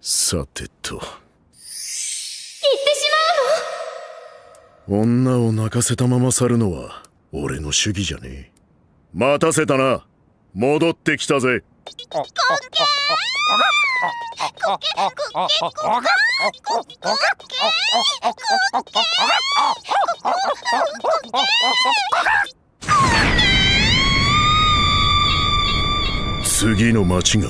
さてと。行ってしまうの？女を泣かせたまま去るのは俺の主義じゃねえ。待たせたな。戻ってきたぜ。次の街が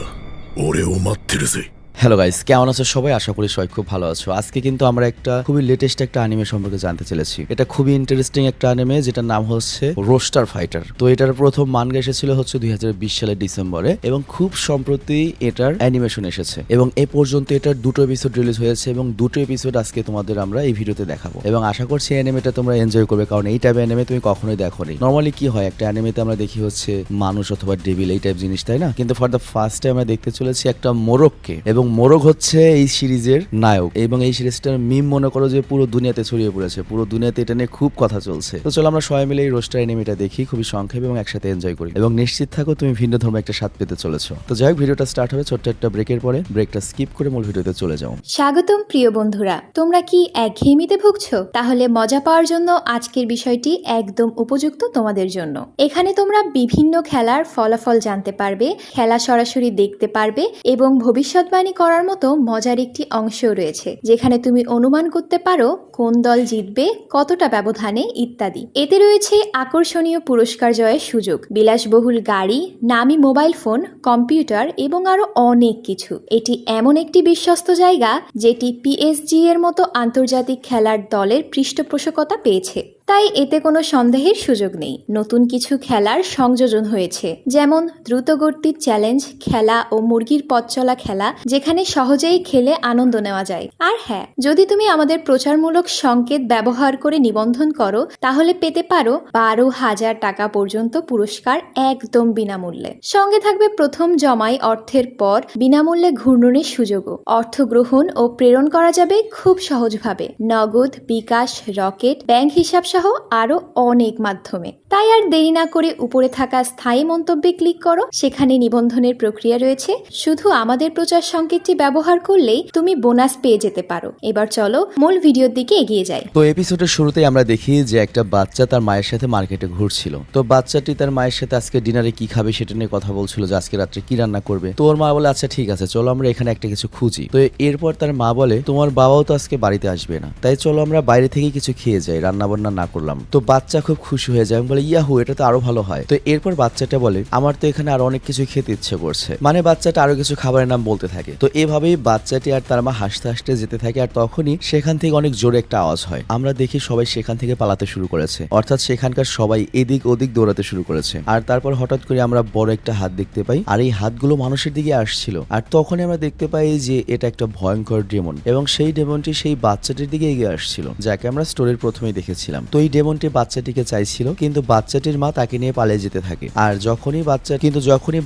俺を待ってるぜ。হ্যালো guys, কেমন আছো সবাই? আশা করি সবাই খুব ভালো আছো। আজকে কিন্তু আমরা একটা খুবই লেটেস্ট একটা অ্যানিমে সম্পর্কে জানতে চলেছি। এটা খুবই ইন্টারেস্টিং একটা অ্যানিমে, যেটার নাম হচ্ছে রোস্টার ফাইটার। তো এটার প্রথম মানগা এসেছিল হচ্ছে 2020 সালের ডিসেম্বরে, এবং খুব সম্প্রতি এটার অ্যানিমেশন এসেছে, এবং এ পর্যন্ত এটার দুটো এপিসোড রিলিজ হয়েছে, এবং দুটো এপিসোড আজকে তোমাদের আমরা এই ভিডিওতে দেখাবো। এবং আশা করছি অ্যানিমেটা তোমরা এনজয় করবে, কারণ এই টাইপের অ্যানিমে তুমি কখনোই দেখোনি। নর্মালি কি হয়, একটা অ্যানিমেতে আমরা দেখি হচ্ছে মানুষ অথবা ডেভিল এই টাইপ জিনিস, তাই না? কিন্তু ফর দ্য ফার্স্ট টাইম আমরা দেখতে চলেছি একটা মোরগকে, এবং মোরগ হচ্ছে এই সিরিজের নায়ক, এবং এই সিরিজটার মিম মনে করো যে পুরো দুনিয়াতে ছড়িয়ে পড়েছে, পুরো দুনিয়াতে এটা নিয়ে খুব কথা চলছে। তো চলো আমরা সবাই মিলে এই রোস্টার অ্যানিমেটা দেখি, খুবই সংক্ষেপে এবং একসাথে এনজয় করি, এবং নিশ্চিত থাকো তুমি ভিন্ন ধর্ম একটা স্বাদ পেতে চলেছো। তো যাই হোক, ভিডিওটা স্টার্ট হবে ছোট্ট একটা ব্রেকের পরে। ব্রেকটা স্কিপ করে মূল ভিডিওতে চলে যাও। স্বাগতম প্রিয় বন্ধুরা, তোমরা কি একঘেয়েমিতে ভুগছো? তাহলে মজা পাওয়ার জন্য আজকের বিষয়টি একদম উপযুক্ত তোমাদের জন্য। এখানে তোমরা বিভিন্ন খেলার ফলাফল জানতে পারবে, খেলা সরাসরি দেখতে পারবে, এবং ভবিষ্যৎবাণী করার মতো মজার একটি অংশ রয়েছে, যেখানে তুমি অনুমান করতে পারো কোন দল জিতবে, কতটা ব্যবধানে ইত্যাদি। এতে রয়েছে আকর্ষণীয় পুরস্কার জয়ের সুযোগ, বিলাসবহুল গাড়ি, নামি মোবাইল ফোন, কম্পিউটার এবং আরো অনেক কিছু। এটি এমন একটি বিশ্বস্ত জায়গা যেটি পিএসজি এর মতো আন্তর্জাতিক খেলার দলের পৃষ্ঠপোষকতা পেয়েছে, তাই এতে কোনো সন্দেহের সুযোগ নেই। নতুন কিছু খেলার সংযোজন হয়েছে, যেমন দ্রুতগতির চ্যালেঞ্জ খেলা ও মুরগির পথ চলা খেলা, যেখানে সহজেই খেলে আনন্দ নেওয়া যায়। আর হ্যাঁ, যদি তুমি আমাদের প্রচারমূলক সংকেত ব্যবহার করে নিবন্ধন করো, তাহলে পেতে পারো 12,000 টাকা পর্যন্ত পুরস্কার একদম বিনামূল্যে। সঙ্গে থাকবে প্রথম জমাই অর্থের পর বিনামূল্যে ঘূর্ণনের সুযোগও। অর্থ গ্রহণ ও প্রেরণ করা যাবে খুব সহজভাবে, নগদ, বিকাশ, রকেট, ব্যাংক হিসাব সহ আরো অনেক মাধ্যমে। তাই আর দেরি না করে উপরে থাকা স্থায়ী মন্তব্যে ক্লিক করো, সেখানে নিবন্ধনের প্রক্রিয়া রয়েছে। শুধু আমাদের প্রচার সংকেতটি ব্যবহার করলেই তুমি বোনাস পেয়ে যেতে পারো। এবার চলো মূল ভিডিওর দিকে এগিয়ে যাই। তো এপিসোডের শুরুতেই আমরা দেখি যে একটা বাচ্চা তার মায়ের সাথে মার্কেটে ঘুরছিল। তো বাচ্চাটি তার মায়ের সাথে আজকে ডিনারে কি খাবে সেটা নিয়ে কথা বলছিল, যে আজকে রাত্রে কি রান্না করবে। তো ওর মা বলে আচ্ছা ঠিক আছে, চলো আমরা এখানে একটা কিছু খুঁজি। তো এরপর তার মা বলে তোমার বাবাও তো আজকে বাড়িতে আসবে না, তাই চলো আমরা বাইরে থেকে কিছু খেয়ে যাই, রান্না বান্না না করলাম। তো বাচ্চা খুব খুশি হয়ে যায়, বলে ইয়াহু, এটা তো আরো ভালো হয়। তো এরপর বাচ্চাটা বলে আমার তো এখানে আরো অনেক কিছু খেতে ইচ্ছে করছে, মানে বাচ্চাটা আরো কিছু খাবারের নাম বলতে থাকে। তো এভাবেই বাচ্চাটি আর তার মা হাসতে হাসতে যেতে থাকে, আর তখনই সেখান থেকে অনেক জোরে একটা আওয়াজ হয়। আমরা দেখি সবাই সেখান থেকে পালাতে শুরু করেছে, অর্থাৎ সেখানকার সবাই এদিক ওদিক দৌড়াতে শুরু করেছে। আর তারপর হঠাৎ করে আমরা বড় একটা হাত দেখতে পাই, আর এই হাতগুলো মানুষের দিকে আসছিল। আর তখনই আমরা দেখতে পাই যে এটা একটা ভয়ঙ্কর ডেমন, এবং সেই ডেমনটি সেই বাচ্চাটির দিকে এগিয়ে আসছিল, যাকে আমরা স্টোরির প্রথমেই দেখেছিলাম। তো এই ডেমনটি বাচ্চাটিকে চাইছিল, কিন্তু বাচ্চাটির মা তাকে নিয়ে পালিয়ে যেতে থাকে। আর যখনই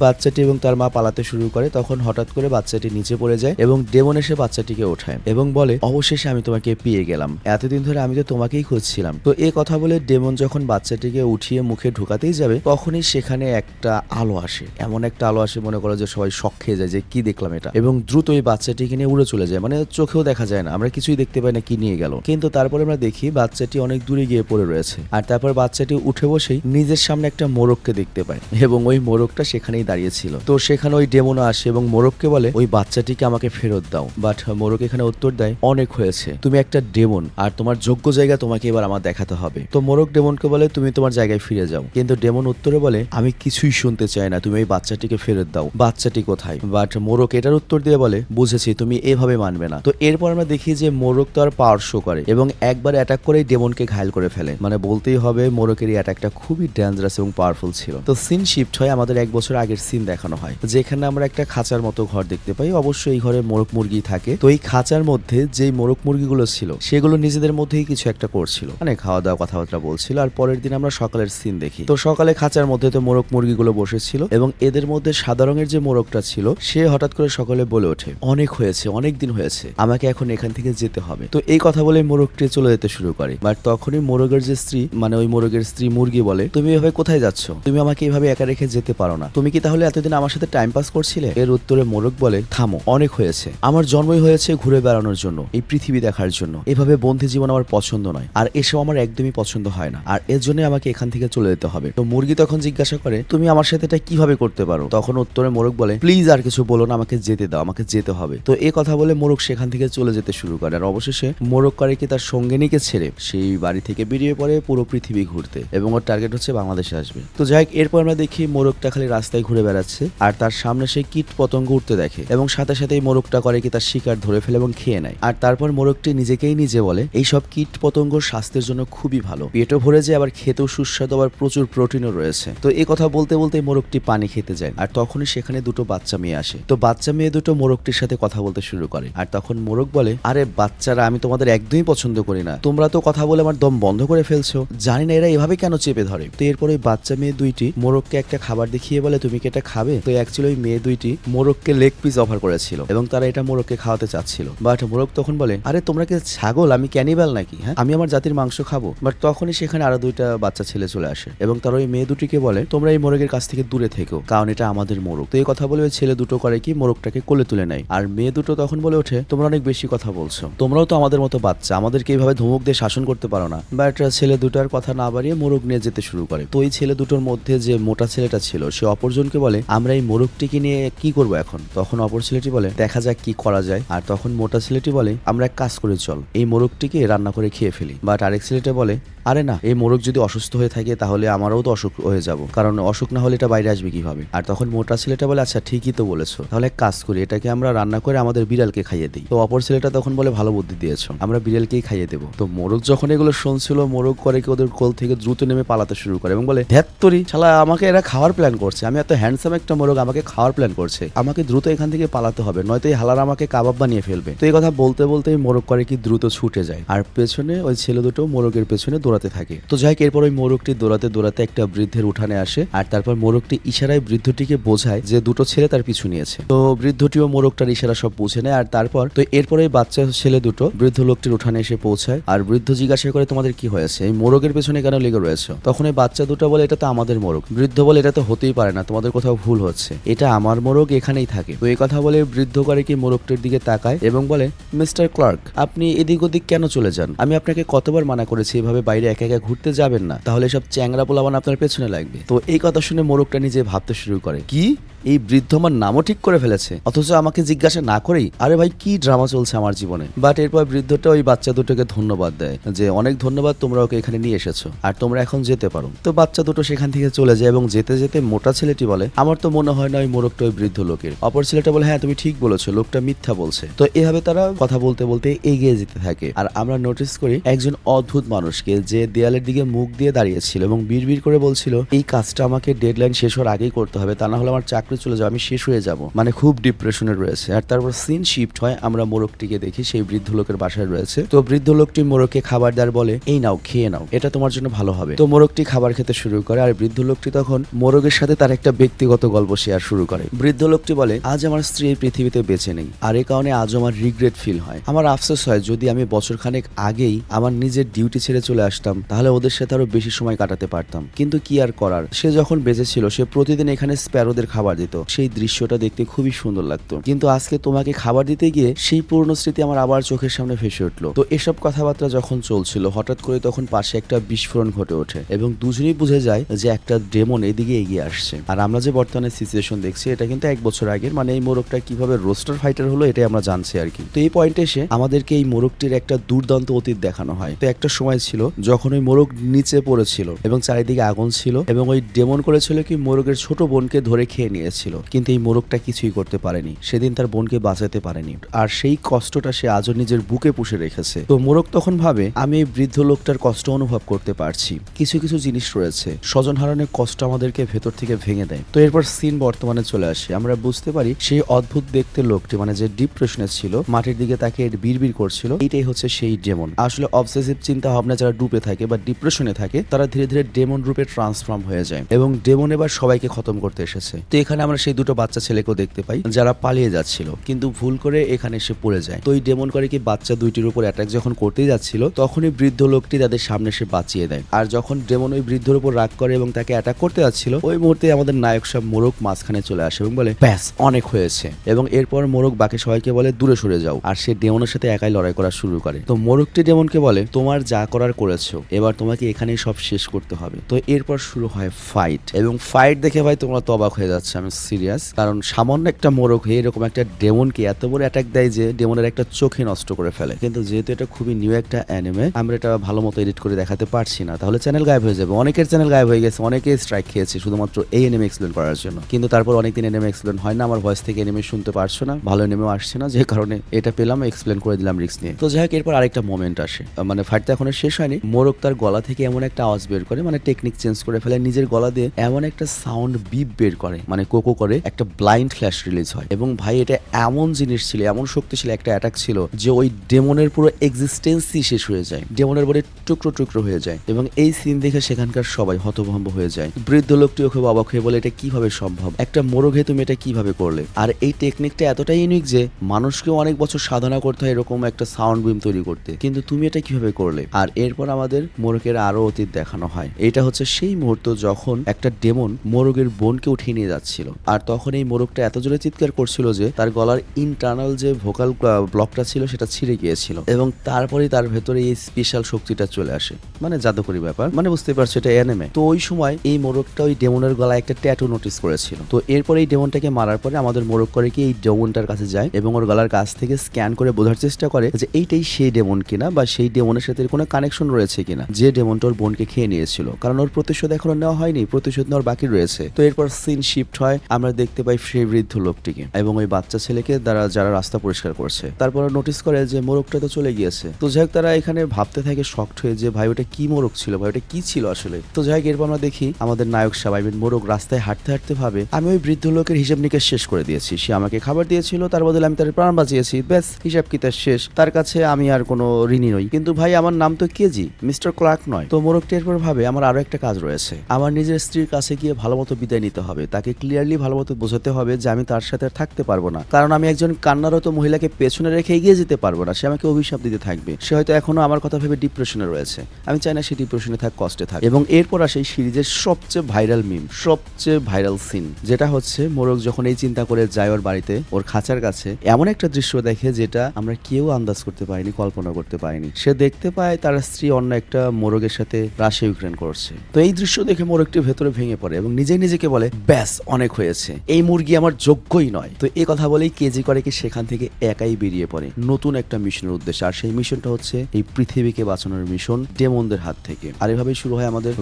বাচ্চাটি এবং তার মা পালাতে শুরু করে, তখন হঠাৎ করে বাচ্চাটি নিচে পড়ে যায়, এবং ডেমন এসে বাচ্চাটিকে ওঠায় এবং বলে অবশেষে আমি তোমাকে পেয়ে গেলাম, এতদিন ধরে আমি তো তোমাকেই খুঁজছিলাম। তো এই কথা বলে ডেমন যখন বাচ্চাটিকে উঠিয়ে মুখে ঢুকাতেই যাবে, তখনই সেখানে একটা আলো আসে, এমন একটা আলো আসে মনে করো যে সবাই শক খেয়ে যায় যে কি দেখলাম এটা, এবং দ্রুত এই বাচ্চাটিকে নিয়ে উড়ে চলে যায়, মানে চোখেও দেখা যায় না, আমরা কিছুই দেখতে পাই না কি নিয়ে গেল। কিন্তু তারপরে আমরা দেখি বাচ্চাটি অনেক দূরে গিয়ে পড়ে রয়েছে, আর তারপর বাচ্চাটি উঠে বসেই নিজের সামনে একটা মোরগকে দেখতে পায়, এবং ওই মোরগটা সেখানেই দাঁড়িয়েছিল। তো সেখানে ওই ডেমনও আসে এবং মোরগকে বলে ওই বাচ্চাটিকে আমাকে ফেরত দাও। বাট মোরগ এখানে উত্তর দেয় অনেক হয়েছে, তুমি একটা ডেমন, আর তোমার যোগ্য জায়গা তোমাকে এবার আমার দেখাতে হবে। তো মোরগ ডেমনকে বলে তুমি তোমার জায়গায় ফিরে যাও, কিন্তু ডেমন উত্তরে বলে আমি কিছুই শুনতে চাই না, তুমি ওই বাচ্চাটিকে ফেরত দাও, বাচ্চাটি কোথায়? বাট মোরগ এটার উত্তর দিয়ে বলে বুঝেছি, তুমি এভাবে মানবে না। তো এরপর আমরা দেখি যে মোরগ তো আর পাওয়ার শো করে, এবং একবার অ্যাটাক করে ডেমনকে ঘায়ল করে ফেলে। মানে বলতেই হবে মোরগের এই অ্যাটাকটা খুবই ডেঞ্জারাস এবং পাওয়ারফুল ছিল। তো সিন শিফট হয়, আমাদের 1 বছর আগের সিন দেখানো হয়, যেখানে আমরা একটা খাঁচার মতো ঘর দেখতে পাই। অবশ্যই এই ঘরে মোরগ মুরগি থাকে। তো এই খাঁচার মধ্যে যেই মোরগ মুরগিগুলো ছিল, সেগুলো নিজেদের মধ্যেই কিছু একটা করছিল, মানে খাওয়া দাওয়া কথাবার্তা বলছিল। আর পরের দিন আমরা সকালের সিন দেখি। তো সকালে খাঁচার মধ্যে তো মোরগ মুরগিগুলো বসেছিল, এবং এদের মধ্যে সাদা রঙের যে মোরগটা ছিল, সে হঠাৎ করে সকালে বলে ওঠে অনেক হয়েছে, অনেক দিন হয়েছে, আমাকে এখন এখান থেকে যেতে হবে। তো এই কথা বলে মোরগটি চলে যেতে শুরু করে, বাট তখনই মোরগের যে স্ত্রী মানে ওই মোরগের স্ত্রী মুরগি বলে, তুমি এভাবে কোথায় যাচ্ছ? তুমি আমাকে এভাবে একা রেখে যেতে পারো না। তুমি কি তাহলে এতদিন আমার সাথে টাইম পাস করছিলে? এর উত্তরে মোরগ বলে, থামো, অনেক হয়েছে। আমার জন্মই হয়েছে ঘুরে বেড়ানোর জন্য, এই পৃথিবী দেখার জন্য। এভাবে বন্ধু জীবন আমার পছন্দ নয়, আর এসব আমার একদমই পছন্দ হয় না, আর এর জন্য আমাকে এখান থেকে চলে যেতে হবে। তো মুরগি তখন জিজ্ঞাসা করে, তুমি আমার সাথে এটা কিভাবে করতে পারো? তখন উত্তরে মোরগ বলে, প্লিজ আর কিছু বলো না, আমাকে যেতে দাও, আমাকে যেতে হবে। তো এই কথা বলে মোরগ সেখান থেকে চলে যেতে শুরু করে, আর অবশেষে মোরগ করে কি তার সঙ্গিনীকে ছেড়ে সেই বাড়ি থেকে বেরিয়ে পড়ে পুরো পৃথিবী ঘুরতে, এবং ওর টার্গেট হচ্ছে বাংলাদেশে আসবে। তো যাই হোক, এরপর আমরা দেখি মোরগটা খালি রাস্তায় ঘুরে বেড়াচ্ছে, আর তার সামনে সেই কীট পতঙ্গ উঠতে দেখে, এবং সাথে সাথেই মোরগটা করে কি তার শিকার ধরে ফেলে এবং খেয়ে নেয়। আর তারপর মোরগটি নিজেকেই নিজে বলে, এইসব কীট পতঙ্গ স্বাস্থ্যের জন্য খুবই ভালো, পেটও ভরে যায়, আবার খেতেও সুস্বাদু, আবার প্রচুর প্রোটিনও রয়েছে। তো এই কথা বলতে বলতে মোরগটি পানি খেতে যায়, আর তখনই সেখানে দুটো বাচ্চা মেয়ে আসে। তো বাচ্চা মেয়ে দুটো মোরগটির সাথে কথা বলতে শুরু করে, আর তখন মোরগ বলে, আরে বাচ্চারা, আমি তোমাদের একদমই পছন্দ করি না, তোমরা তো কথা বলে আমার দম বন্ধ করে ফেলছো, জানি না এরা এভাবে কেন চেপে ধরে। তো এরপর ওই বাচ্চা মেয়ে দুইটি মোরগকে একটা খাবার দেখিয়ে বলে, তুমি কি এটা খাবে? তো অ্যাকচুয়ালি ওই মেয়ে দুইটি মোরগকে লেগ পিস অফার করেছিল, এবং তারা এটা মোরগকে খাওয়াতে চাচ্ছিল। বাট মোরগ তখন বলে, আরে তোমরা কি ছাগল? আমি ক্যানিবাল নাকি? হ্যাঁ, আমি আমার জাতির মাংস খাবো। বাট তখনই সেখানে আরো দুইটা বাচ্চা ছেলে চলে আসে, এবং তারা ওই মেয়ে দুটিকে বলে, তোমরা এই মোরগের কাছ থেকে দূরে থেকো, কারণ এটা আমাদের মোরগ। তো এই কথা বলে ওই ছেলে দুটো করে কি মোরগটাকে কোলে তুলে নেয়, আর মেয়ে দুটো তখন বলে ওঠে, তোমরা অনেক বেশি কথা বলছো, তোমরাও তো আমাদের মতো বাচ্চা, আমাদেরকে এইভাবে ধমক দিয়ে শাসন করতে পারো না। বাট ছেলে দুটার কথা না বাড়িয়ে মোরগ নিয়ে যেতে শুরু করে। তো এই ছেলে দুটোর মধ্যে যে মোটা ছেলেটা ছিল, সে অপরজনকে বলে, আমরা এই মোরগটিকে নিয়ে কি করবো এখন? তখন অপর ছেলেটি বলে, দেখা যাক কি করা যায়। আর তখন মোটা ছেলেটি বলে, আমরা এক কাজ করে চল, এই মোরগটিকে রান্না করে খেয়ে ফেলি। বাট আরেক ছেলেটা বলে, আরে না, এই মোরগ যদি অসুস্থ হয়ে থাকে তাহলে আমারও তো অসুখ হয়ে যাব, কারণ অসুখ না হলে এটা বাইরে আসবে কিভাবে? আর তখন মোটা ছেলেটা বলে, আচ্ছা ঠিকই তো বলেছো, তাহলে এক কাজ করি, এটাকে আমরা রান্না করে আমাদের বিড়ালকে খাইয়ে দিই। তো অপর ছেলেটা তখন বলে, ভালো বুদ্ধি দিয়েছো, আমরা বিড়ালকেই খাইয়ে দেবো। তো মোরগ যখন এগুলো শুনছিল, মোরগ করে কি ওদের কোল থেকে দ্রুত নেমে পালাতে শুরু করে, এবং বলে, ধ্যাত্তরি শালা, আমাকে এরা খাওয়ার প্ল্যান করছে, আমি এত হ্যান্ডসাম একটা মোরগ, আমাকে খাওয়ার প্ল্যান করছে, আমাকে দ্রুত এখান থেকে পালাতে হবে, নয়তো এই হালার আমাকে কাবাব বানিয়ে ফেলবে। তো এই কথা বলতে বলতে মোরগ করে কি দ্রুত ছুটে যায়, আর পেছনে ওই ছেলে দুটো মোরগের পেছনে দৌড়াতে থাকে। তো যাই হোক, এরপর ওই মোরগটি দৌড়াতে দৌড়াতে একটা বৃদ্ধের উঠানে আসে, আর তারপর মোরগটি ইশারায় বৃদ্ধটিকে বোঝায় যে দুটো ছেলে তার পিছু নিয়েছে। তো বৃদ্ধটিও মোরগটার ইশারা সব বুঝে নেয়, আর তারপর তো এরপরে বাচ্চা ছেলে দুটো বৃদ্ধ লোকটির উঠানে এসে পৌঁছায়, আর বৃদ্ধ জিজ্ঞাসা করে, তোমাদের কি হয়েছে, এই মোরগের পেছনে কেন লেগে রয়েছে? তখন এই বাচ্চা দুটো বলে, এটা তো আমাদের মোরগ। বৃদ্ধ বলে, এটা তো হতেই পারে না, তোমাদের কোথাও ভুল হচ্ছে, এটা আমার মোরগ, এখানেই থাকে। তো এই কথা বলে বৃদ্ধ করে কি মোরগটির দিকে তাকায় এবং বলে, মিস্টার ক্লার্ক, আপনি এদিক ওদিক কেন চলে যান? আমি আপনাকে কতবার মানা করেছি এভাবে বাইরে একা একা ঘুরতে যাবেন না, তাহলে সব চ্যাংরা পোলাবান আপনার পেছনে লাগবে। তো এই কথা শুনে মোরগটা নিজে ভাবতে শুরু করে, কি এই বৃদ্ধ আমার নামও ঠিক করে ফেলেছে, অথচ আমাকে জিজ্ঞাসা না করেই, আরে ভাই কি ড্রামা চলছে আমার জীবনে। বাট এরপর বৃদ্ধটা ওই বাচ্চা দুটোকে ধন্যবাদ দেয়, যে অনেক ধন্যবাদ, তোমরা ওকে এখানে নিয়ে এসেছো, আর তোমরা এখন যেতে পারো। তো বাচ্চা দুটো সেখান থেকে চলে যায়, এবং যেতে যেতে মোটা ছেলেটি বলে, আমার তো মনে হয় না ওই মোরগটা ওই বৃদ্ধ লোকের। অপর ছেলেটা বলে, হ্যাঁ তুমি ঠিক বলেছো, লোকটা মিথ্যা বলছে। তো এভাবে তারা কথা বলতে বলতে এগিয়ে যেতে থাকে, আর আমরা নোটিস করি একজন অদ্ভুত মানুষকে, যে দেয়ালের দিকে মুখ দিয়ে দাঁড়িয়েছিল এবং বিড়বিড় করে বলছিল, এই কাজটা আমাকে ডেডলাইন শেষ হওয়ার আগেই করতে হবে, তা না হলে আমার চাকরি চলে যাবে, আমি শেষ হয়ে যাব, মানে খুব ডিপ্রেশনে রয়েছে। আর তারপর সিন শিফট হয়, আমরা মোরগটিকে দেখি সেই বৃদ্ধ লোকের বাসায় রয়েছে। তো বৃদ্ধ লোকটি মোরগকে খাবার দেওয়ার বলে, এই নাও, খেয়ে নাও, এটা তোমার জন্য ভালো হবে। তো মোরগটি খাবার খেতে শুরু করে, আর বৃদ্ধ লোকটি তখন মোরগের সাথে তার একটা ব্যক্তিগত গল্প শেয়ার শুরু করে। বৃদ্ধ লোকটি বলে, আজ আমার স্ত্রী এই পৃথিবীতে বেঁচে নেই, আর এই কারণে আজ আমার রিগ্রেট ফিল হয়, আমার আফসোস হয় যদি আমি বছরখানেক আগেই আমার নিজের ডিউটি ছেড়ে চলে আসতাম, তাহলে ওদের সাথে আরো বেশি সময় কাটাতে পারতাম। কিন্তু কি আর করার, সে যখন বেঁচে ছিল সে প্রতিদিন এখানে স্প্যারোদের খাবার দিত, সেই দৃশ্যটা দেখতে খুবই সুন্দর লাগতো, কিন্তু আজকে তোমাকে খাবার দিতে গিয়ে সেই পুরনো স্মৃতি আমার আবার চোখের সামনে ভেসে উঠলো। তো এসব কথাবার্তা যখন চলছিল, হঠাৎ করে তখন পাশে একটা বিস্ফোরণ ঘটে ওঠে, এবং দুজনেই বুঝে যায় যে একটা ডেমন এদিকে এগিয়ে আসছে। আর আমরা যে বর্তমানে সিচুয়েশন দেখছি, এটা কিন্তু 1 বছর আগের, মানে এই মোরগটা কিভাবে রোস্টার ফাইটার হলো এটাই আমরা জানছি আর কি। তো এই পয়েন্টে এসে আমাদেরকে এই মোরগটির একটা দুর্দান্ত অতীত দেখানো হয়। তো একটা সময় ছিল যখন ওই মোরগ নিচে পড়েছিল এবং চারিদিকে আগুন ছিল, এবং ওই ডেমন করেছিল কি মোরগের ছোট বোনকে ধরে খেয়ে নিয়েছিল, কিন্তু এই মোরগটা কিছুই করতে পারেনি, সেদিন তার বোনকে বাঁচাতে পারেনি, আর সেই কষ্টটা সে আজও নিজের বুকে পুষে রেখেছে। তো মোরগ তখন ভাবে, আমি এই বৃদ্ধ লোকটার কষ্ট অনুভব করতে পারছি, কিছু কিছু জিনিস রয়েছে, স্বজন হারানোর কষ্ট আমাদেরকে ভেতর থেকে ভেঙে দেয়। তো এরপর সিন বর্তমানে চলে আসে, আমরা বুঝতে পারি সেই অদ্ভুত দেখতে লোকটি, মানে যে ডিপ্রেশনে ছিল, মাটির দিকে তাকে বিড়বিড় করছিল, এইটাই হচ্ছে সেই ডেমন। আসলে অবসেসিভ চিন্তা ভাবনা যারা ডুবে থাকে বা ডিপ্রেশনে থাকে, তারা ধীরে ধীরে ডেমন রূপে ট্রান্সফর্ম হয়ে যায়, এবং ডেমন এবার সবাইকে খতম করতে এসেছে। তো এখানে আমরা সেই দুটো বাচ্চা ছেলেকেও দেখতে পাই, যারা পালিয়ে যাচ্ছিল, কিন্তু ভুল করে এখানে এসে পড়ে যায়। তো এই ডেমন করে কি বাচ্চা দুইটির উপর অ্যাটাক যখন করতেই যাচ্ছিল, তখনই বৃদ্ধ লোক মোরগটি তাদের সামনে এসে বাঁচিয়ে দেয়। আর যখন ডেমন ওই বৃদ্ধর উপর রাগ করে এবং তাকে অ্যাটাক করতে যাচ্ছিল, ওই মুহূর্তে আমাদের নায়ক সব মোরগ মাঝখানে চলে আসে এবং বলে ব্যাস অনেক হয়েছে। এবং এরপর মোরগ বাকি সবাইকে বলে দূরে সরে যাও, আর সে ডেমনের সাথে একাই লড়াই করা শুরু করে। তো মোরগটি ডেমনকে বলে তোমার যা করার করেছো, এবার তোমাকে এখানেই সব শেষ করতে হবে। তো এরপর শুরু হয় ফাইট, এবং ফাইট দেখে ভাই তোমরা তো অবাক হয়ে যাচ্ছে, আমি সিরিয়াস। কারণ সামান্য একটা মোরগ হয়ে এরকম একটা ডেমনকে এত বড় অ্যাটাক দেয় যে ডেমনের একটা চোখে নষ্ট করে ফেলে। কিন্তু যেহেতু এটা খুবই নিউ একটা অ্যানিমে, আমরা এটা ভালো মতো এডিট করে দেখাতে পারছি না, তাহলে চ্যানেল গায়েব হয়ে যাবে। অনেকের চ্যানেল গায়েব হয়ে গেছে, অনেকেই স্ট্রাইক খেয়েছে শুধুমাত্র এই এনিমে এক্সপ্লেন করার জন্য। কিন্তু তারপর অনেকদিন এনিমে এক্সপ্লেন হয় না, আমার ভয়েস থেকে এনিমে শুনতে পারছো না, ভালো এনিমেও আসছে না, যে কারণে এটা পেলাম, এক্সপ্লেন করে দিলাম রিস্ক নিয়ে। তো যাই হোক, এরপর আরেকটা মোমেন্ট আসে, মানে ফাইটটা এখনো শেষ হয়নি। মোরগ তার গলা থেকে এমন একটা আওয়াজ বের করে, মানে টেকনিক চেঞ্জ করে ফেলে, নিজের গলা দিয়ে এমন একটা সাউন্ড বিপ বের করে, মানে কোকো করে একটা ব্লাইন্ড ফ্ল্যাশ রিলিজ হয়। এবং ভাই এটা এমন জিনিস ছিল, এমন শক্তিশালী একটা অ্যাটাক ছিল যে ওই ডেমনের পুরো এক্সিস্টেন্সই শেষ হয়ে যায়, ডেমনের বডি টুকরো টুকরো হয়ে যায়। এবং এই সিন দেখে সেখানকার সবাই হতভম্ব হয়ে যায়। বৃদ্ধ লোকটিও খুব অবাক হয়ে বলে এটা কিভাবে সম্ভব, একটা মোরগে তুমি এটা কিভাবে করলে? আর এই টেকনিকটা এতটাই ইউনিক যে মানুষকেও অনেক বছর সাধনা করতে হয় এরকম একটা সাউন্ড বিম তৈরি করতে, কিন্তু তুমি এটা কিভাবে করলে? আর এরপর আমাদের মোরগের আরো অতীত দেখানো হয়। এটা হচ্ছে সেই মুহূর্ত যখন একটা ডেমন মোরগের বোনকে উঠিয়ে নিয়ে যাচ্ছিল, আর তখন এই মোরগটা এত জোরে চিৎকার করছিল যে তার গলার ইন্টারনাল যে ভোকাল ব্লকটা ছিল সেটা ছিঁড়ে গিয়েছিল। এবং তারপরেই তার ভেতরে এই স্পেশাল শক্তিটা চলে আসে, মানে জাদুকরি ব্যাপার, মানে বুঝতে পারছো এটা অ্যানিমে। তো ওই সময় এই মোরগটা ওই ডেমনের গলায় একটা ট্যাটু নোটিস করেছিল। তো এরপর এই ডেমনটাকে মারার পরে আমাদের মোরগ করে কি এই ডেমনটার কাছে যায় এবং ওর গলার কাছ থেকে স্ক্যান করে বোঝার চেষ্টা করে যে এইটাই সেই ডেমন কিনা, বা সেই ডেমনের সাথে কোনো কানেকশন রয়েছে কিনা যে ডেমনটা ওর বোনকে খেয়ে নিয়েছিল। কারণ ওর প্রতিশোধ এখনো নেওয়া হয়নি, প্রতিশোধ নেওয়ার বাকি রয়েছে। তো এরপর সিন শিফট হয়, আমরা দেখতে পাই সেই বৃদ্ধ লোকটিকে এবং ওই বাচ্চা ছেলেকে যারা রাস্তা পরিষ্কার করছে। তারপর নোটিস করে যে মোরগটা তো চলে গিয়েছে। তো যাই হোক, তারা এখানে ভাবতে থাকে শকড হয়ে যে ভাই ওটা কি মোরগ ছিল, ভাই ওটা কি ছিল আসলে। তো যাই হোক, এরপর আমরা দেখি আমাদের নায়ক সাহেব মোরগ রাস্তায় হাঁটতে হাঁটতে ভাবে আমি ওই বৃদ্ধ লোকের হিসাব নিকেশ শেষ করে দিয়েছি, সে আমাকে খাবার দিয়েছিল, তার বদলে আমি তার প্রাণ বাঁচিয়েছি, ব্যাস হিসাব কিতাব শেষ, তার কাছে আমি আর কোনো ঋণী নই। কিন্তু ভাই আমার নাম তো কেজি, মিস্টার ক্লার্ক নয়। তো মোরগটি এরপর ভাবে আমার আরো একটা কাজ রয়েছে, আমার নিজের স্ত্রীর কাছে গিয়ে ভালো মতো বিদায় নিতে হবে, তাকে ক্লিয়ারলি ভালো মতো বোঝাতে হবে যে আমি তার সাথে আর থাকতে পারবো না, কারণ আমি একজন কান্নারত মহিলাকে পেছনে রেখে এগিয়ে যেতে পারবো না, সে আমাকে অভিশাপ দিতে থাকবে, সে হয়তো এখনো আমার কথা ভেবে ডিপ্রেশনে রয়েছে, আমি চাই না সে ডিপ্রেশনে থাক, কষ্টে থাক। এবং এরপর আসে এই সিরিজের সবচেয়ে ভাইরাল মিম, সবচেয়ে ভাইরাল সিন, যেটা হচ্ছে মোরগ যখন এই চিন্তা করে যায় ওর বাড়িতে, ওর খাঁচার কাছে এমন একটা দৃশ্য দেখে যেটা আমরা কেউ আন্দাজ করতে পারিনি, কল্পনা করতে পারিনি। সে দেখতে পায় তার স্ত্রী অন্য একটা মোরগের সাথে রাশিয়া ইউক্রেন করছে। তো এই দৃশ্য দেখে মোরগটি ভেতরে ভেঙে পড়ে এবং নিজেকে বলে ব্যাস অনেক হয়েছে, এই মুরগি আমার যোগ্যই নয়। তো এই কথা বলেই কেজি করে কি সেখান থেকে একাই বেরিয়ে পড়ে নতুন একটা মিশনের উদ্দেশ্যে, আর সেই মিশনটা হচ্ছে এই পৃথিবীকে বাঁচানোর মিশন ডেমনদের হাত থেকে। আর এভাবেই শুরু হয় আমাদের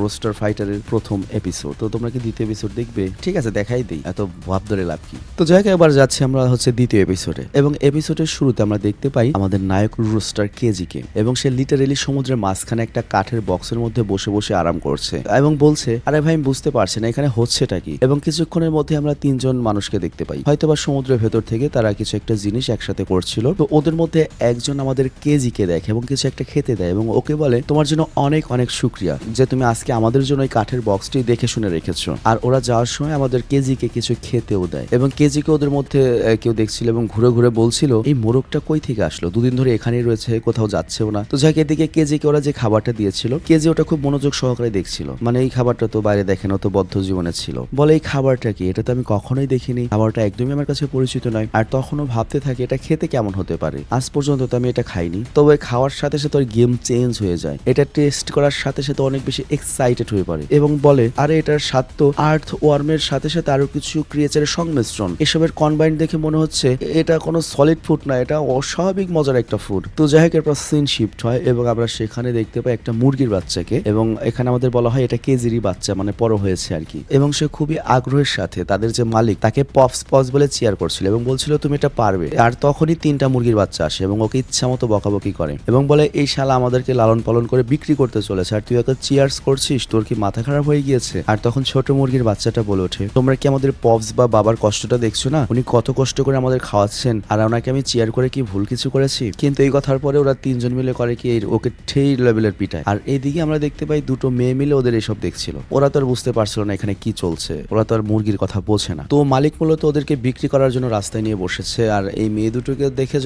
রোস্টার ফাইটারের প্রথম এপিসোড। তো তোমরা কি দ্বিতীয় এপিসোড দেখবে? ঠিক আছে, দেখাই দেই, এত ভাব ধরে লাভ কি। তো যাই হোক, এবার যাচ্ছি আমরা হচ্ছে দ্বিতীয় এপিসোডে, এবং এপিসোডের শুরুতে আমরা দেখতে পাই আমাদের নায়ক রোস্টার কেজিকে, এবং সে লিটারেলি সমুদ্রের মাঝখানে একটা কাঠের বক্সের মধ্যে বসে বসে আরাম করছে এবং বলছে আরে ভাই আমি বুঝতে পারছি না এখানে হচ্ছেটা কি। এবং কিছুক্ষণের মধ্যে আমরা তিনজন মানুষকে দেখতে পাই, হয়তোবা সমুদ্রের ভেতর থেকে তারা কিছু একটা জিনিস একসাথে করছিল। তো ওদের মধ্যে একজন আমাদের কেজিকে দেখে এবং কিছু একটা খেতে দেয় এবং ওকে বলে তোমার জন্য অনেক অনেক শুক্রিয়া যে তুমি আজকে আমাদের জন্য এই কাঠের বক্সটি দেখে শুনে রেখেছো। আর ওরা যাওয়ার সময় আমাদের কেজিকে কিছু খেতেও দেয়, এবং কেজিকে ওদের মধ্যে কেউ দেখছিল এবং ঘুরে ঘুরে বলছিল এই মোরগটা কই থেকে আসলো, দুদিন ধরে এখানেই রয়েছে, কোথাও যাচ্ছেও না। তো যাই এদিকে কেজিকে ওরা যে খাবারটা দিয়েছিল, কেজি ওটা খুব মনোযোগ সহকারে দেখছিল, মানে এই খাবারটা তো বাইরে দেখেন, ও তো বদ্ধ জীবনে ছিল। বলে এই খাবারটা কি, এটা তো আমি কখনোই দেখিনি, খাবারটা একদমই আমার কাছে পরিচিত নয়। আর তখনও ভাবতে থাকে এটা খেতে কেমন হতে পারে, আজ পর্যন্ত তো আমি এটা খাইনি। তবে খাওয়ার সাথে সাথে ওর গেম চেঞ্জ হয়ে যায়, এটা টেস্ট করার সাথে সাথে অনেক বেশি এক্সাইটেড হয়ে পড়ে এবং বলে আরে এটার স্বাদ তো আর্থ ওয়ার্মের সাথে সাথে আরো কিছু ক্রিয়েচারের সংমিশ্রণ, এসবের কম্বাইন দেখে মনে হচ্ছে এটা কোনো সলিড ফুড না, এটা অস্বাভাবিক মজার একটা ফুড। তো যাই হোক, এরপর সিন শিফট হয় এবং আমরা সেখানে দেখতে পাই একটা মুরগির বাচ্চাকে, এবং এখানে আমাদের বলা হয় এটা কেজিরই বাচ্চা, মানে বড় হয়েছে আর কি। এবং সে খুবই আগ্রহের সাথে তাদের যে মালিক তাকে পপস বলে চেয়ার করছিল এবং বলছিল তুমি এটা পারবে। আর তখনই তিনটা মুরগির বাচ্চা আসে এবং ওকে ইচ্ছা মতো বকাবকি করে এবং বলে এই শালা আমাদেরকে লালন পালন করে বিক্রি করতে চলেছে, আর তুই ওকে চিয়ার্স করছিস, তোর কি মাথা খারাপ হয়ে গিয়েছে? আর তখন ছোট মুরগির বাচ্চাটা বলে ওঠে তোমরা কি আমাদের পপস বা বাবার কষ্টটা দেখছো না, উনি কত কষ্ট করে আমাদের খাওয়াচ্ছেন, আর ওনাকে আমি চেয়ার করে কি ভুল কিছু করেছি? কিন্তু এই কথার পরে ওরা তিনজন মিলে করে কি ওকে ঠেই লেভেলের পিটায়। আর এইদিকে আমরা দেখতে পাই দুটো মেয়ে মিলে ওদের এসব দেখছিল, ওরা তো আর বুঝতে পারছিল না এখানে কি চলছে, ওরা তো আর মুরগির কথা বোঝে না। তো মালিক মূলত ওদেরকে বিক্রি করার জন্য রাস্তায় নিয়ে বসেছে। আর এই মেয়ে দুটোকে দেখে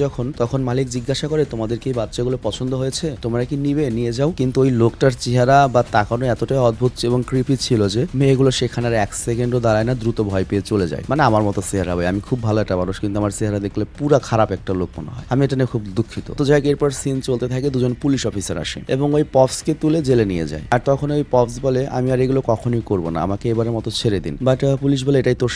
তখন মালিক জিজ্ঞাসা করে তোমাদেরকে এই বাচ্চাগুলো পছন্দ হয়েছে আছে, তোমরা কি নিবে, নিয়ে যাও। কিন্তু ওই লোকটার চেহারা বা তাকানো এতটাই অদ্ভুত এবং ক্রিপি ছিল যে মেয়েগুলো সেখানে আর 1 সেকেন্ডও দাঁড়ায় না, দ্রুত ভয় পেয়ে চলে যায়। মানে আমার মতো চেহারা ভাই, আমি খুব ভালো একটা মানুষ, কিন্তু আমার চেহারা দেখলে পুরা খারাপ একটা লোক মনে হয়। আমি এটা নিয়ে খুব দুঃখিত। তো যাই হোক, এরপর সিন চলতে থাকে, দুজন পুলিশ অফিসার আসে এবং ওই পপসকে তুলে জেলে নিয়ে যায়। আর তখন ওই পপস বলে আমি আর এগুলো কখনোই করবো না, আমাকে এবারের মতো ছেড়ে দিন। বাট পুলিশ বলে এটাই তোর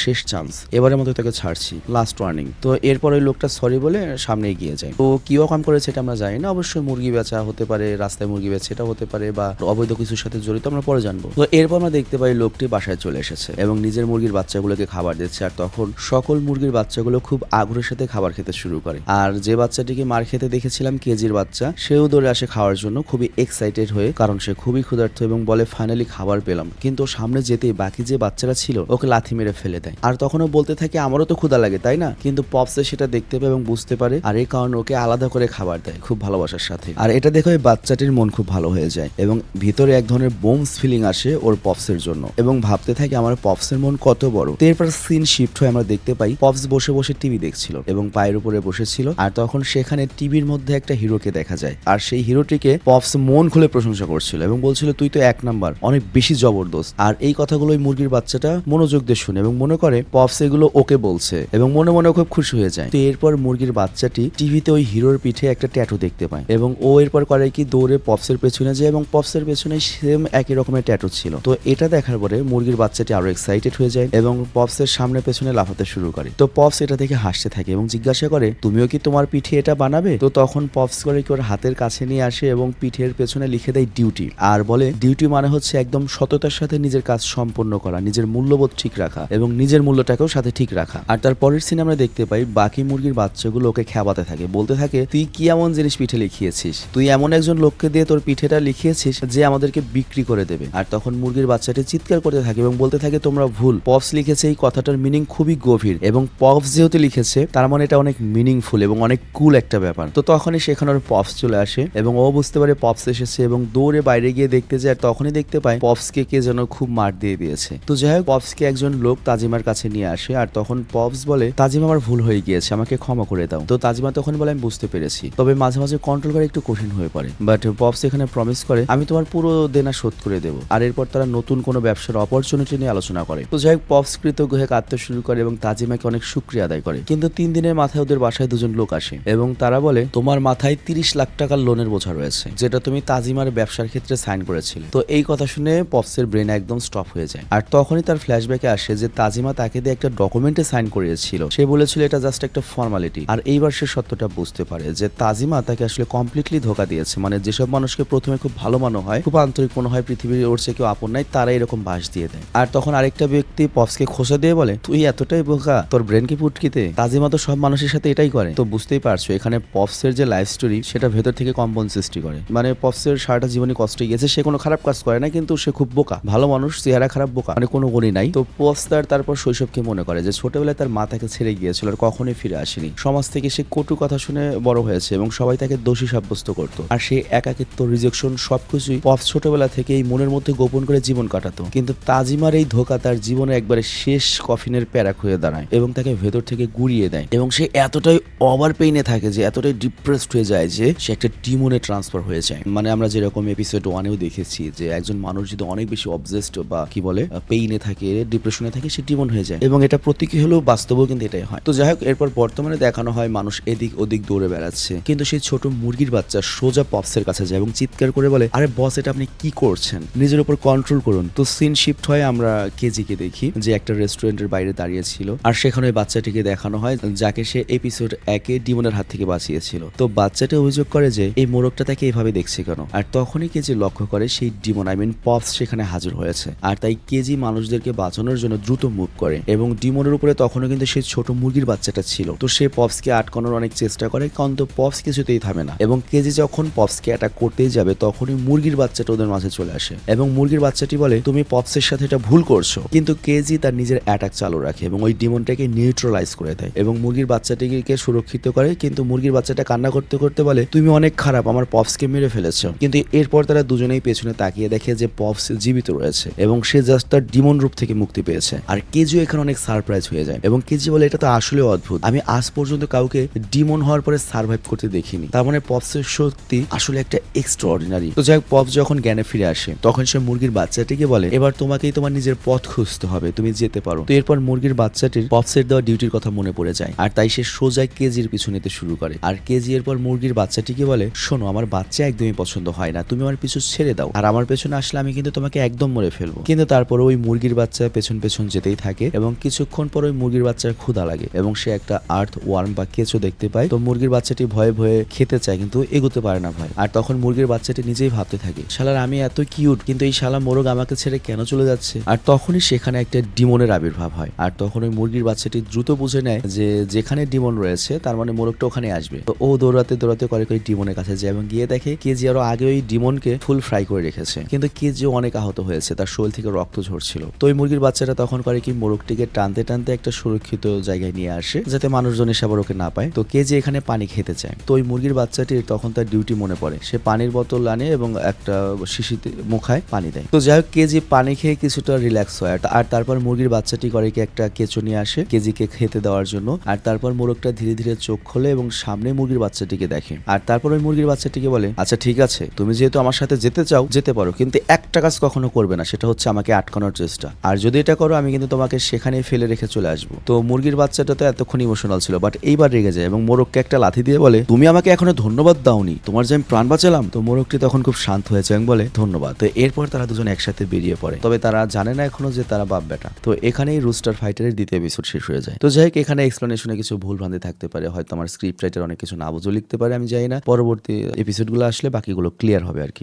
শেষ চান্স, এবারের মতো তোকে ছাড়ছি, লাস্ট ওয়ার্নিং। তো এরপর ওই লোকটা সরি বলে সামনে এগিয়ে যায়। তো কি কাম করেছে এটা আমরা জানি না, অবশ্যই মুরগি বেচা হতে পারে, রাস্তায় মুরগি বেচা এটা হতে পারে, বা অবৈধ কিছুর সাথে জড়িত, আমরা পরে জানবো। তো এরপর আমরা দেখতে পাই লোকটি বাসায় চলে এসেছে এবং নিজের মুরগির বাচ্চাগুলোকে খাবার দিচ্ছে। আর তখন সকল মুরগির বাচ্চাগুলো খুব আগ্রহের সাথে খাবার খেতে শুরু করে। আর যে বাচ্চাটিকে মার খেতে দেখেছিলাম, কেজির বাচ্চা, সেও দৌড়ে আসে খাওয়ার জন্য, খুবই এক্সাইটেড হয়ে, কারণ সে খুবই ক্ষুধার্ত এবং বলে ফাইনালি খাবার পেলাম। কিন্তু সামনে যেতেই বাকি যে বাচ্চারা ছিল ওকে লাথি মেরে ফেলে দেয়। আর তখনও বলতে থাকে আমারও তো ক্ষুধা লাগে তাই না, কিন্তু পপসে সেটা দেখতে পায় এবং বুঝতে পারে, আর এই কারণে ওকে আলাদা করে খাবার দেয় খুব ভালোবাসার সাথে। আর এটা দেখে ওই বাচ্চাটির মন খুব ভালো হয়ে যায় এবং ভিতরে এক ধরনের বোমস ফিলিং আসে ওর পপসের জন্য এবং ভাবতে থাকে আমার পপসের মন কত বড়। তো এরপর সিন শিফট হয়ে আমরা দেখতে পাই পপস বসে বসে টিভি দেখছিল এবং পায়ের উপরে বসেছিল। আর তখন সেখানে টিভির মধ্যে একটা হিরোকে দেখা যায়, আর সেই হিরোটিকে পপস মন খুলে প্রশংসা করছিল এবং বলছিল তুই তো 1 নাম্বার, অনেক বেশি জবরদস্ত। আর এই কথাগুলো ওই মুরগির বাচ্চাটা মনোযোগ দিয়ে শুনে এবং মনে করে পপস এগুলো ওকে বলছে এবং মনে মনে খুব খুশি হয়ে যায়। তো এরপর মুরগির বাচ্চাটি টিভিতে ওই হিরোর পিঠে একটা ট্যাটু দেখতে পায় এবং ও এরপর করে কি দৌড়ে পপসের পেছনে যায় এবং পপসের পেছনে সেম একই রকমের ট্যাটু ছিল। তো এটা দেখার পরে মুরগির বাচ্চাটি আরো এক্সাইটেড হয়ে যায় এবং পপসের সামনে পেছনে লাফাতে শুরু করে। তো পপস এটা দেখে হাসতে থাকে এবং জিজ্ঞাসা করে তুমিও কি তোমার পিঠে এটা বানাবে? তো তখন পপস করে কি ওর হাতের কাছে নিয়ে আসে এবং পিঠের পেছনে লিখে দেয় ডিউটি, আর বলে ডিউটি মানে হচ্ছে একদম সততার সাথে নিজের কাজ সম্পন্ন করা, নিজের মূল্যবোধ ঠিক রাখা এবং নিজের মূল্যটাকেও সাথে ঠিক রাখা। আর তার পরের সিনে আমরা দেখতে পাই বাকি মুরগির বাচ্চাগুলো ওকে খেপাতে থাকে, বলতে থাকে তুই কি এমন জিনিস পিঠে লিখিয়েছিস, তুই এমন একজন লোককে দিয়ে তোর পিঠেটা লিখিয়েছিস যে আমাদেরকে বিক্রি করে দেবে। আর তখন মুরগির বাচ্চাটি চিৎকার করতে থাকে এবং বলতে থাকে তোমরা ভুল, পপস লিখেছে এই কথাটার মিনিং খুবই গভীর এবং পপস যেহেতু লিখেছে তার মানে এটা অনেক মিনিংফুল এবং অনেক কুল একটা ব্যাপার। তো তখনই সেখানে ওর পপস চলে আসে এবং ও বুঝতে পারে পপস এসেছে এবং দৌড়ে বাইরে গিয়ে দেখতে যায়। আর তখনই দেখতে পায় পপসকে কে যেন খুব মার দিয়ে দিয়েছে। তো যাই হোক, পপসকে একজন লোক তাজিমার কাছে নিয়ে আসে আর তখন পপস বলে তাজিমা আমার ভুল হয়ে গিয়েছে, আমাকে ক্ষমা করে দাও। তো তাজিমা তখন বলে আমি বুঝতে পেরেছি, তবে মাঝে মাঝে কন্ট্রোল করা একটু কঠিন হয়ে পড়ে। বাট পপস এখানে প্রমিস করে আমি তোমার পুরো দেনা শোধ করে দেবো। আর এরপর তারা নতুন কোনো ব্যবসার অপরচুনিটি নিয়ে আলোচনা করে। তো যাই হোক, পপস কৃতজ্ঞ হয়ে কাঁদতে শুরু করে এবং তাজিমাকে অনেক শুকরিয়া আদায় করে। কিন্তু 3 দিনের মাথায় ওদের বাসায় দুজন লোক আসে এবং তারা বলে তোমার মাথায় 30 লাখ টাকার লোনের বোঝা রয়েছে, যেটা তুমি তাজিমার ব্যবসার ক্ষেত্রে সাইন করেছিলে। তো এই কথা শুনে পপসের ব্রেন একদম স্টপ হয়ে যায়। আর তখনই তার ফ্ল্যাশব্যাকে আসে যে তাজিমা তাকে দিয়ে একটা ডকুমেন্টে সাইন করিয়েছিল, সে বলেছিল এটা জাস্ট একটা ফর্মালিটি। আর এইবার সে সত্যটা বুঝতে পারে যে তাজিমা তাকে আসলে কমপ্লিটলি ধোকা দিয়েছে। মানে যেসব মানুষকে প্রথমে খুব ভালো মনে হয়, খুব আন্তরিক মনে হয়, পৃথিবীর ওর চেয়ে কেউ আপন নাই, তারা এরকম বাস দিয়ে দেয়। আর তখন আরেকটা ব্যক্তি পপসকে খোঁচা দিয়ে বলে তুই এতটাই বোকা, তোর ব্রেন কি ফুটকিতে, তাজিমা তো সব মানুষের সাথে এটাই করে। তো বুঝতেই পারছো এখানে পপসের যে লাইফ স্টোরি সেটা ভেতর থেকে কম্পন সৃষ্টি করে। মানে পপসের সারাটা জীবনে কষ্টে গিয়েছে, সে কোনো খারাপ কাজ করে না কিন্তু সে খুব বোকা, ভালো মানুষ, চেহারা খারাপ, বোকা, মানে কোনো গুণই নাই। তো পপস তারপর শৈশবকে মনে করে যে ছোটবেলায় তার মা তাকে ছেড়ে গিয়েছিল আর কখনোই ফিরে আসেনি। সমাজ থেকে সে কটু কথা শুনে বড় হয়েছে এবং সবাই তাকে দোষী সাব্যস্ত করত। আর সে একাকিত্ব, রিজেকশন সবকিছুই পপস ছোটবেলা থেকে এই মনের মধ্যে গোপন করে জীবন কাটাতো। কিন্তু তাজিমার এই ধোকা তার জীবনে একবারে শেষ কফিনের প্যারাক হয়ে দাঁড়ায় এবং তাকে ভেতর থেকে গুড়িয়ে দেয় এবং সে এতটাই ওভার পেইনে থাকে যে এতটাই ডিপ্রেসড হয়ে যায় যে সে একটা ডিমনে ট্রান্সফার হয়ে যায়। মানে আমরা যেরকম এপিসোড 1-এও দেখেছি যে একজন মানুষ যদি অনেক বেশি অবজেসড বা কি বলে পেইনে থাকে, ডিপ্রেশনে থাকে, সে ডিমন হয়ে যায় এবং এটা প্রতীকী হলেও বাস্তবেও কিন্তু এটাই হয়। তো যাই হোক, এরপর বর্তমানে দেখানো হয় মানুষ এদিক ওদিক দৌড়ে বেড়াচ্ছে, কিন্তু সেই ছোট মুরগির বাচ্চা সোজা পপসের কাছে যায় এবং চিৎকার করে বলে আরে বস, এটা আপনি কি করছেন, নিজের উপর কন্ট্রোল করুন। তো সিন শিফট হয়, আমরা কেজিকে দেখি যে একটা রেস্টুরেন্টের বাইরে দাঁড়িয়ে ছিল আর সেখানে ওই বাচ্চাটিকে দেখানো হয় যাকে সে এপিসোড 1-এ ডিমনের হাত থেকে বাঁচিয়েছিল। তো বাচ্চাটি অভিযোগ করে যে এই মোরগটা তাকে এইভাবে দেখছে কেন। আর তখনই কেজি লক্ষ্য করে সেই ডিমন পপস সেখানে হাজির হয়েছে। আর তাই কেজি মানুষদেরকে বাঁচানোর জন্য দ্রুত মুভ করে এবং ডিমনের উপরে তখনও কিন্তু সেই ছোট মুরগির বাচ্চাটা ছিল। তো সে পপসকে আটকানোর অনেক চেষ্টা করে, কিন্তু পপস কিছুতেই থামে না এবং কেজি যখন পপসকে অ্যাটাক করতেই যাবে তখনই মুরগির বাচ্চাটা ওদের মাঝে চলে আসে এবং মুরগির বাচ্চাটি বলে তুমি পপসের সাথে এটা ভুল করছো। কিন্তু কেজি তার নিজের অ্যাটাক চালু রাখে এবং ওই ডিমনটাকে নিউট্রালাইজ করে দেয় এবং মুরগির বাচ্চাটিকে সুরক্ষিত করে। কিন্তু মুরগির বাচ্চাটা কান্না করতে করতে বলে তুমি অনেক খারাপ, আমার পপসকে মেরে ফেলেছো। কিন্তু এরপর তারা দুজনেই পেছনে তাকিয়ে দেখে যে পপস জীবিত রয়েছে এবং সে জাস্ট তার ডিমন রূপ থেকে মুক্তি পেয়েছে। আর কেজিও এখানে অনেক সারপ্রাইজ হয়ে যায় এবং কেজি বলে এটা তো আসলে অদ্ভুত, আমি আজ পর্যন্ত কাউকে ডিমন হওয়ার পরে সার্ভাইভ করতে দেখিনি। তার মানে পপস রিফ্লেক্সের শক্তি আসলে একটা এক্সট্রাঅর্ডিনারি। তো যাই হোক, পপ যখন জ্ঞানে ফিরে আসে তখন সে মুরগির বাচ্চাটিকে বলে এবার তোমাকেই তোমার নিজের পথ খুঁজতে হবে, তুমি যেতে পারো। তো এরপর মুরগির বাচ্চাটির পপসের দেওয়া ডিউটির কথা মনে পড়ে যায়, আর তাই সে সোজা কেজির পিছু নিতে শুরু করে। আর কেজি এরপর মুরগির বাচ্চাটিকে বলে শোনো, আমার বাচ্চা একদমই পছন্দ হয় না, তুমি আমার পিছু ছেড়ে দাও, আর আমার পেছনে আসলে আমি কিন্তু তোমাকে একদম মরে ফেলবো। কিন্তু তারপরে ওই মুরগির বাচ্চা পেছন পেছন যেতেই থাকে এবং কিছুক্ষণ পর ওই মুরগির বাচ্চার ক্ষুধা লাগে এবং সে একটা আর্থ ওয়ার্ম বা কেঁচো দেখতে পায়। তো মুরগির বাচ্চাটি ভয়ে ভয়ে খেতে চায় কিন্তু এগোতে পারে না ভাই। আর তখন মুরগির বাচ্চাটি নিজেই ভাবতে থাকে শালার আমি এত কিউট, কিন্তু এই শালা মোরগ আমাকে ছেড়ে কেন চলে যাচ্ছে। আর তখনই সেখানে একটা ডিমনের আবির্ভাব হয়। আর তখন ওই মুরগির বাচ্চাটি দ্রুত বুঝে নেয় যে যেখানে ডিমন রয়েছে তার মানে মোরগটা ওখানে আসবে। তো ও দৌড়াতে দৌড়াতে করে ডিমনের কাছে যায় এবং গিয়ে দেখে কেজি আরো আগে ওই ডিমনকে ফুল ফ্রাই করে রেখেছে, কিন্তু কেজিও অনেক আহত হয়েছে, তার শরীর থেকে রক্ত ঝরছিল। তো ওই মুরগির বাচ্চাটা তখন করে কি মোরগটিকে টানতে টানতে একটা সুরক্ষিত জায়গায় নিয়ে আসে যাতে মানুষজন এসে আবার ওকে না পায়। তো কেজি এখানে পানি খেতে চায়। তো ওই মুরগির বাচ্চাটির তখন তার ডিউটি মনে পড়ে, সে পানির বোতল আনে এবং একটা শিশিতে মুখায় পানি দেয়। তো যাই হোক, কেজি পানি খেয়ে কিছুটা রিল্যাক্স হয়। আর তারপর মুরগির বাচ্চাটি করে কি একটা কেঁচো নিয়ে আসে কেজিকে খেতে দেওয়ার জন্য। আর তারপর মোরগটা ধীরে ধীরে চোখ খোলে এবং সামনে মুরগির বাচ্চাটিকে দেখে। আর তারপর ওই মুরগির বাচ্চাটিকে বলে আচ্ছা ঠিক আছে, তুমি যেহেতু আমার সাথে যেতে চাও যেতে পারো, কিন্তু একটা কাজ কখনো করবে না, সেটা হচ্ছে আমাকে আটকানোর চেষ্টা। আর যদি এটা করো আমি কিন্তু তোমাকে সেখানেই ফেলে রেখে চলে আসবো। তো মুরগির বাচ্চাটা তো এতক্ষণ ইমোশনাল ছিল, বাট এইবার রেগে যায় এবং মোরগকে একটা লাথি দিয়ে বলে তুমি আমাকে এখনো ধন্যবাদ দাওনি, তোমার যে আমি প্রাণ বাঁচালাম। তো মোরগটি তখন খুব শান্ত হয়েছে এবং বলে ধন্যবাদ। তো এরপর তারা দুজন একসাথে বেরিয়ে পড়ে, তবে তারা জানে না এখনো যে তারা বাপ বেটা। তো এখানেই রুস্টার ফাইটারের দ্বিতীয় এপিসোড শেষ হয়ে যায়। তো যাই হোক, এখানে এক্সপ্লেনেশনে কিছু ভুল ভ্রান্তি থাকতে পারে, হয়তো আমার স্ক্রিপ্ট রাইটার অনেক কিছু না বুঝে লিখতে পারে, আমি জানি না। পরবর্তী এপিসোডগুলো আসলে বাকিগুলো ক্লিয়ার হবে আর কি।